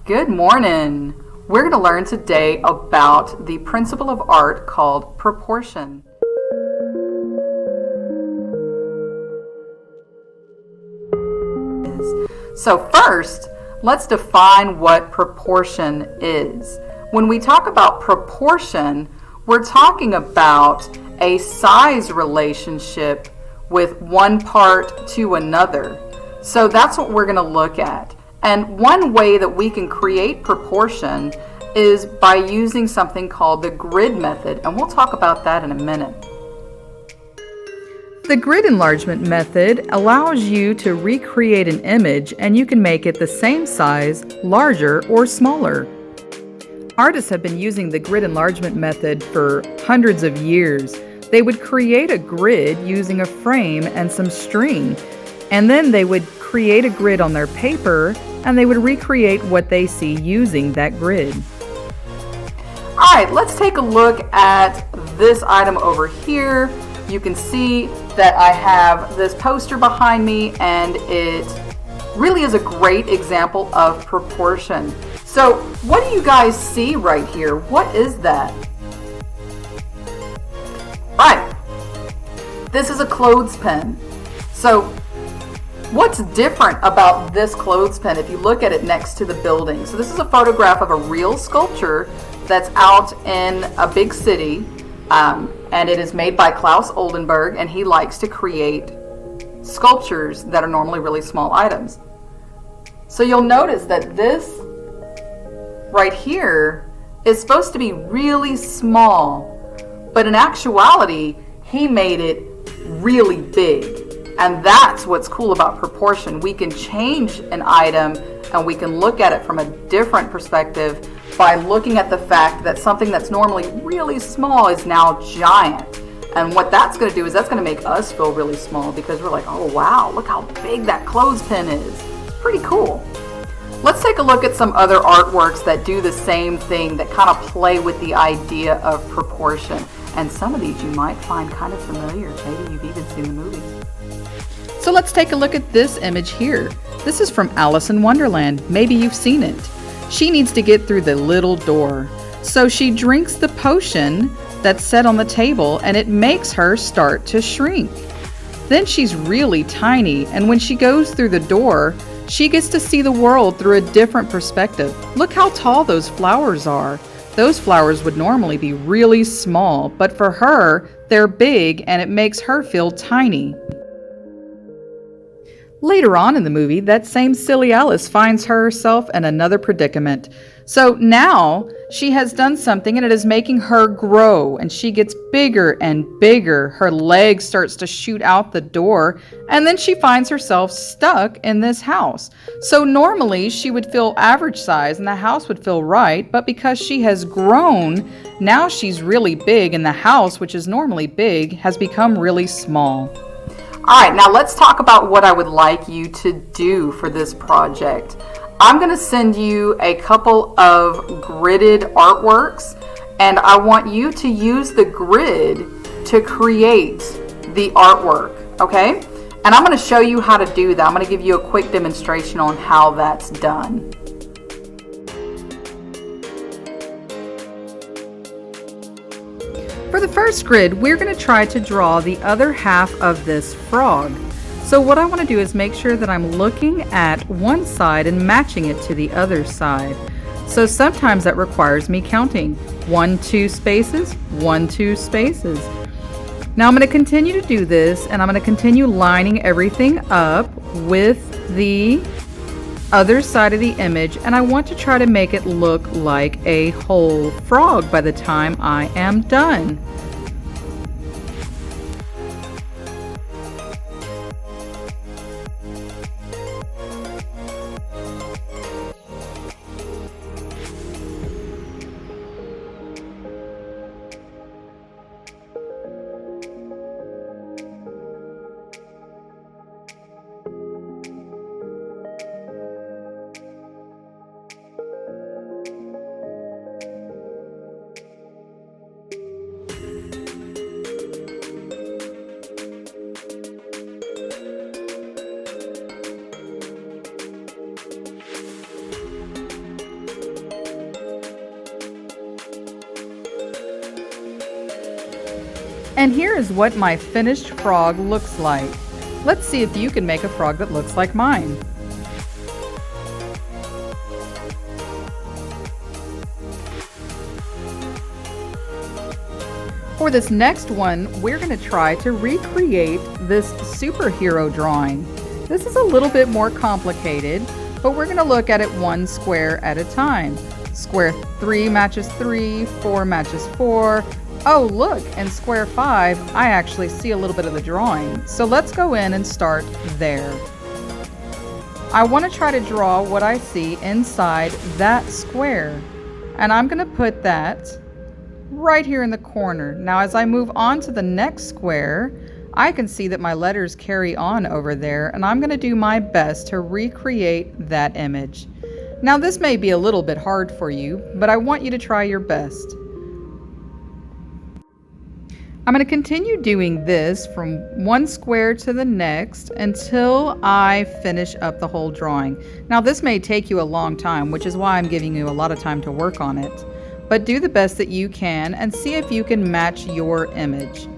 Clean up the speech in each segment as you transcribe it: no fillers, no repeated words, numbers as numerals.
Good morning. We're going to learn today about the principle of art called proportion. So first, let's define what proportion is. When we talk about proportion, we're talking about a size relationship with one part to another. So that's what we're going to look at. And one way that we can create proportion is by using something called the grid method, and we'll talk about that in a minute. The grid enlargement method allows you to recreate an image and you can make it the same size, larger, or smaller. Artists have been using the grid enlargement method for hundreds of years. They would create a grid using a frame and some string, and then they would create a grid on their paper and they would recreate what they see using that grid. All right, let's take a look at this item over here. You can see that I have this poster behind me, and it really is a great example of proportion. So what do you guys see right here? What is that? Right, this is a clothespin. So what's different about this clothespin if you look at it next to the building? So this is a photograph of a real sculpture that's out in a big city. And it is made by Klaus Oldenburg, and he likes to create sculptures that are normally really small items. So you'll notice that this right here is supposed to be really small, but in actuality, he made it really big. And that's what's cool about proportion. We can change an item and we can look at it from a different perspective by looking at the fact that something that's normally really small is now giant. And what that's going to do is that's going to make us feel really small because we're like, oh wow, look how big that clothespin is. Pretty cool. Let's take a look at some other artworks that do the same thing, that kind of play with the idea of proportion. And some of these you might find kind of familiar. Maybe you've even seen the movie. So let's take a look at this image here. This is from Alice in Wonderland. Maybe you've seen it. She needs to get through the little door. So she drinks the potion that's set on the table and it makes her start to shrink. Then she's really tiny, and when she goes through the door, she gets to see the world through a different perspective. Look how tall those flowers are. Those flowers would normally be really small, but for her, they're big and it makes her feel tiny. Later on in the movie, that same silly Alice finds herself in another predicament. So now she has done something and it is making her grow, and she gets bigger and bigger. Her leg starts to shoot out the door, and then she finds herself stuck in this house. So normally she would feel average size and the house would feel right, but because she has grown, now she's really big and the house, which is normally big, has become really small. All right, now let's talk about what I would like you to do for this project. I'm going to send you a couple of gridded artworks, and I want you to use the grid to create the artwork, okay? And I'm going to show you how to do that. I'm going to give you a quick demonstration on how that's done. For the first grid, we're going to try to draw the other half of this frog. So what I want to do is make sure that I'm looking at one side and matching it to the other side. So sometimes that requires me counting 1, 2 spaces, 1, 2 spaces. Now I'm going to continue to do this, and I'm going to continue lining everything up with the other side of the image, and I want to try to make it look like a whole frog by the time I am done. And here is what my finished frog looks like. Let's see if you can make a frog that looks like mine. For this next one, we're going to try to recreate this superhero drawing. This is a little bit more complicated, but we're going to look at it one square at a time. Square 3 matches 3, 4 matches 4. Oh, look, in square 5, I actually see a little bit of the drawing. So let's go in and start there. I want to try to draw what I see inside that square. And I'm going to put that right here in the corner. Now, as I move on to the next square, I can see that my letters carry on over there, and I'm going to do my best to recreate that image. Now, this may be a little bit hard for you, but I want you to try your best. I'm going to continue doing this from one square to the next until I finish up the whole drawing. Now, this may take you a long time, which is why I'm giving you a lot of time to work on it. But do the best that you can and see if you can match your image.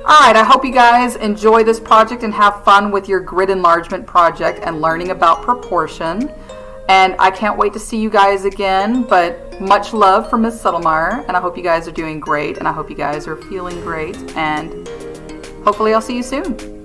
Alright, I hope you guys enjoy this project and have fun with your grid enlargement project and learning about proportion. And I can't wait to see you guys again, but much love from Miss Settlemeyer, and I hope you guys are doing great, and I hope you guys are feeling great, and hopefully I'll see you soon.